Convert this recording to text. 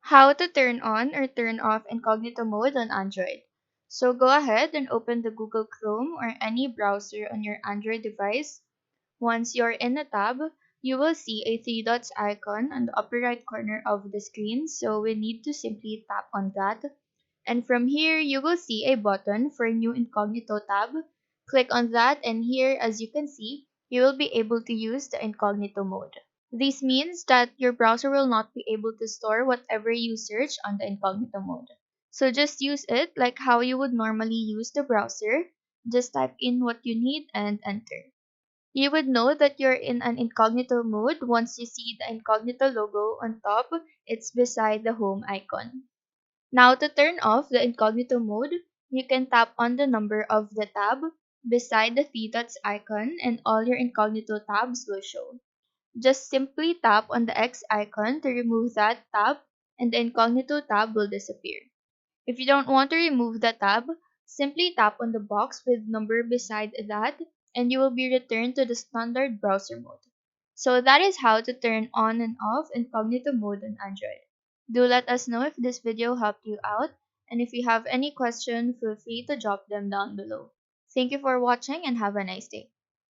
How to turn on or turn off incognito mode on Android. So go ahead and open the Google Chrome or any browser on your Android device. Once you're in a tab, you will see a three dots icon on the upper right corner of the screen, so we need to simply tap on that. And from here, you will see a button for New Incognito tab. Click on that, and here, as you can see, you will be able to use the incognito mode. This means that your browser will not be able to store whatever you search on the incognito mode. So just use it like how you would normally use the browser. Just type in what you need and enter. You would know that you're in an incognito mode once you see the incognito logo on top. It's beside the home icon. Now to turn off the incognito mode, you can tap on the number of the tab beside the three dots icon and all your incognito tabs will show. Just simply tap on the X icon to remove that tab and the incognito tab will disappear. If you don't want to remove the tab, simply tap on the box with number beside that and you will be returned to the standard browser mode. So that is how to turn on and off incognito mode on Android. Do let us know if this video helped you out, and if you have any question, feel free to drop them down below. Thank you for watching and have a nice day.